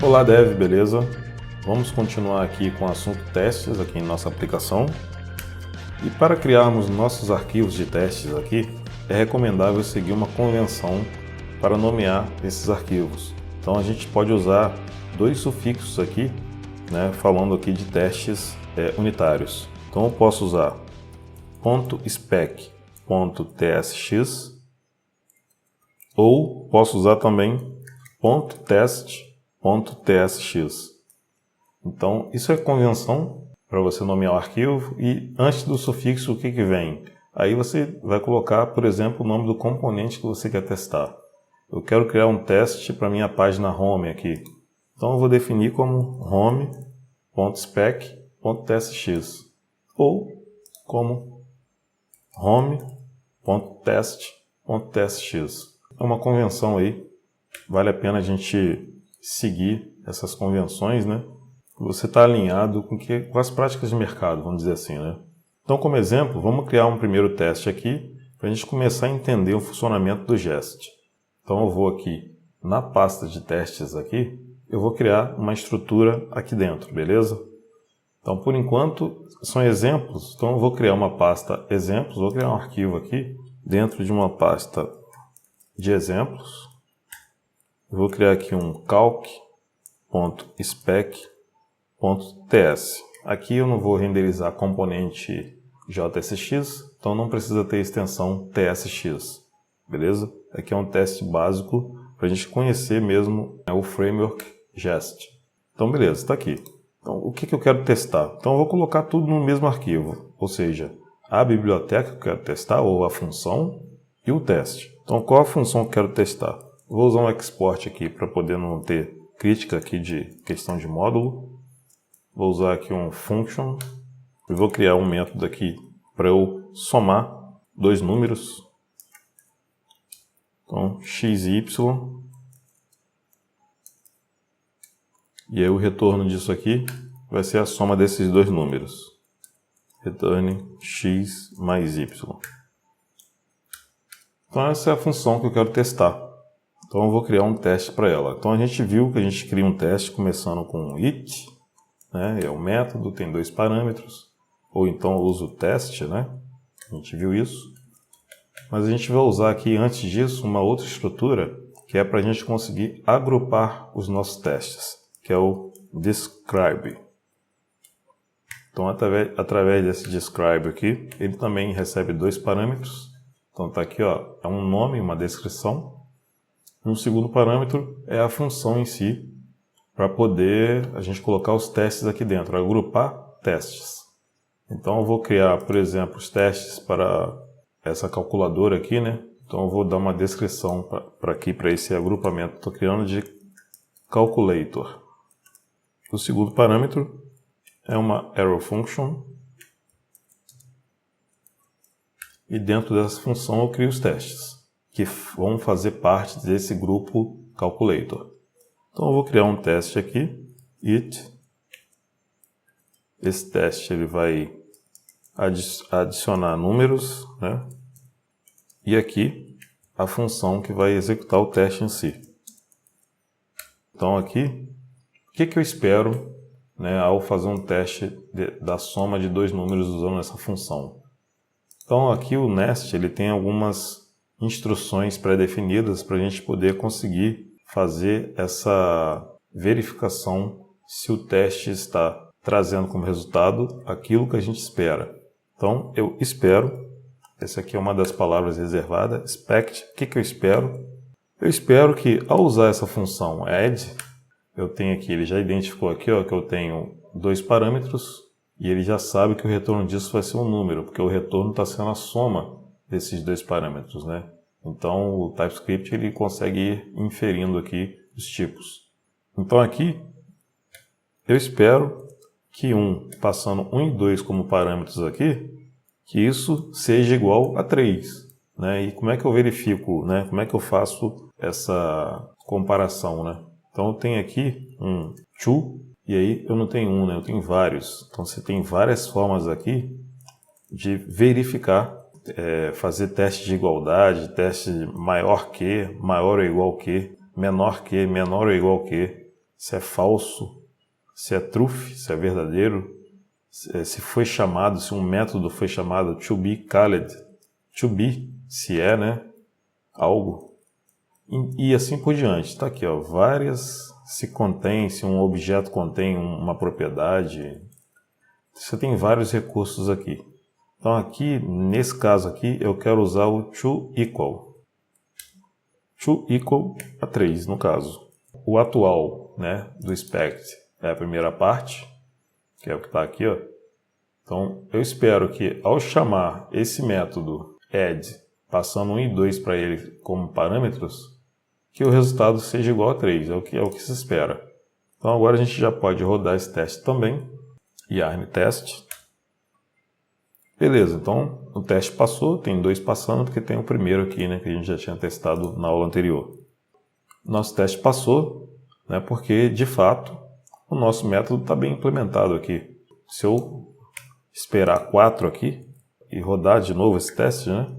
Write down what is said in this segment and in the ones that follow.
Olá Dev, beleza? Vamos continuar aqui com o assunto testes aqui em nossa aplicação. E para criarmos nossos arquivos de testes aqui, é recomendável seguir uma convenção para nomear esses arquivos. Então a gente pode usar dois sufixos aqui, falando aqui de testes unitários. Então eu posso usar .spec.tsx ou posso usar também .test.tsx. Então isso é convenção para você nomear o arquivo e antes do sufixo o que vem? Aí você vai colocar, por exemplo, o nome do componente que você quer testar. Eu quero criar um teste para minha página home aqui. Então eu vou definir como home.spec.tsx ou como home.test.tsx. É uma convenção aí, vale a pena a gente seguir essas convenções, né? Você está alinhado com as práticas de mercado, vamos dizer assim, né? Então, como exemplo, vamos criar um primeiro teste aqui para a gente começar a entender o funcionamento do GEST. Então, eu vou aqui na pasta de testes aqui, eu vou criar uma estrutura aqui dentro, beleza? Então, por enquanto, são exemplos. Então, eu vou criar uma pasta exemplos, vou criar um arquivo aqui dentro de uma pasta de exemplos. Eu vou criar aqui um calc.spec.ts. Aqui eu não vou renderizar componente JSX, então não precisa ter extensão TSX, beleza? Aqui é um teste básico para a gente conhecer mesmo o framework Jest. Então beleza, está aqui. Então o que eu quero testar? Então eu vou colocar tudo no mesmo arquivo, ou seja, a biblioteca que eu quero testar, ou a função, e o teste. Então qual a função que eu quero testar? Vou usar um export aqui para poder não ter crítica aqui de questão de módulo. Vou usar aqui um function e vou criar um método aqui para eu somar dois números. Então x e y. E aí o retorno disso aqui vai ser a soma desses dois números. Retorne x mais y. Então essa é a função que eu quero testar. Então eu vou criar um teste para ela. Então a gente viu que a gente cria um teste começando com it, é o método, tem dois parâmetros, ou então eu uso o teste, a gente viu isso. Mas a gente vai usar aqui antes disso uma outra estrutura que é para a gente conseguir agrupar os nossos testes, que é o describe. Então através desse describe aqui, ele também recebe dois parâmetros. Então está aqui, ó, é um nome, uma descrição. Um segundo parâmetro é a função em si, para poder a gente colocar os testes aqui dentro, agrupar testes. Então eu vou criar, por exemplo, os testes para essa calculadora aqui, Então eu vou dar uma descrição para esse agrupamento. Estou criando de calculator. O segundo parâmetro é uma arrow function. E dentro dessa função eu crio os testes, que vão fazer parte desse grupo calculator. Então eu vou criar um teste aqui, it. Esse teste ele vai adicionar números, E aqui a função que vai executar o teste em si. Então aqui, o que eu espero, ao fazer um teste da soma de dois números usando essa função? Então aqui o Nest ele tem algumas instruções pré-definidas para a gente poder conseguir fazer essa verificação se o teste está trazendo como resultado aquilo que a gente espera. Então eu espero, essa aqui é uma das palavras reservadas, expect. O que eu espero? Eu espero que ao usar essa função add, eu tenho aqui, ele já identificou aqui, ó, que eu tenho dois parâmetros e ele já sabe que o retorno disso vai ser um número, porque o retorno está sendo a soma desses dois parâmetros, Então o TypeScript ele consegue ir inferindo aqui os tipos. Então aqui eu espero que passando 1 e 2 como parâmetros aqui, que isso seja igual a 3. E como é que eu verifico, como é que eu faço essa comparação? Então eu tenho aqui um to, e aí eu não tenho eu tenho vários. Então você tem várias formas aqui de verificar, fazer teste de igualdade, teste maior que, maior ou igual que, menor ou igual que. se é falso, se é truth, se é verdadeiro, se foi chamado, se um método foi chamado to be called, to be, se é, né, algo, e assim por diante. Está aqui, ó, várias, se contém, se um objeto contém uma propriedade, você tem vários recursos aqui. Então aqui, nesse caso aqui, eu quero usar o to equal a 3, no caso. O atual, né, do expect é a primeira parte, que é o que está aqui, ó. Então, eu espero que ao chamar esse método add, passando 1 e 2 para ele como parâmetros, que o resultado seja igual a 3, é o que se espera. Então agora a gente já pode rodar esse teste também, yarn test. Beleza, então o teste passou, tem 2 passando, porque tem o primeiro aqui, né, que a gente já tinha testado na aula anterior. Nosso teste passou, né, porque de fato o nosso método está bem implementado aqui. Se eu esperar 4 aqui e rodar de novo esse teste, né,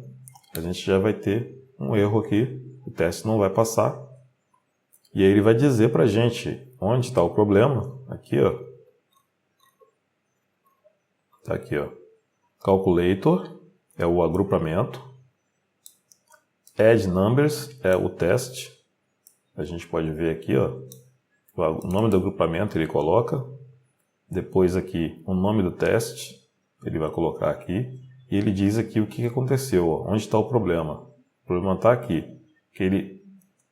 a gente já vai ter um erro aqui, o teste não vai passar. E aí ele vai dizer para a gente onde está o problema. Aqui, ó. Está aqui, ó. Calculator é o agrupamento. Add numbers é o teste. A gente pode ver aqui, ó, o nome do agrupamento ele coloca. Depois aqui o nome do teste ele vai colocar aqui. E ele diz aqui o que aconteceu, ó, onde está o problema. O problema está aqui, que ele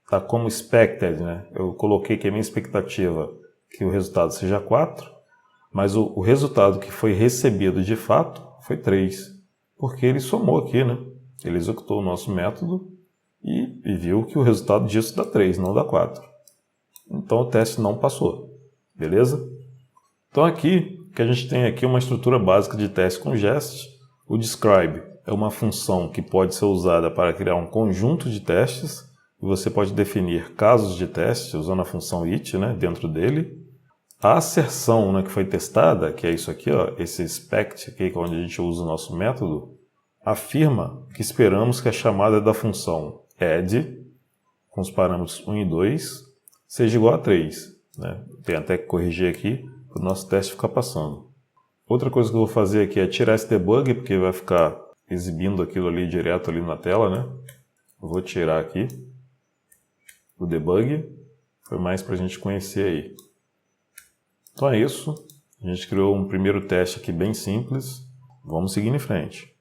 está como expected, né? Eu coloquei que a minha expectativa que o resultado seja 4, mas o resultado que foi recebido de fato foi 3, porque ele somou aqui, né? Ele executou o nosso método e viu que o resultado disso dá 3, não dá 4. Então o teste não passou, beleza? Então aqui, que a gente tem aqui uma estrutura básica de teste com jest. O describe é uma função que pode ser usada para criar um conjunto de testes. E você pode definir casos de teste usando a função it, né, dentro dele. A asserção, né, que foi testada, que é isso aqui, ó, esse expect, aqui, que é onde a gente usa o nosso método, afirma que esperamos que a chamada da função add, com os parâmetros 1 e 2, seja igual a 3. Né? Tem até que corrigir aqui para o nosso teste ficar passando. Outra coisa que eu vou fazer aqui é tirar esse debug, porque vai ficar exibindo aquilo ali direto ali na tela, né? Eu vou tirar aqui o debug, foi mais para a gente conhecer aí. Então é isso, a gente criou um primeiro teste aqui bem simples, vamos seguir em frente.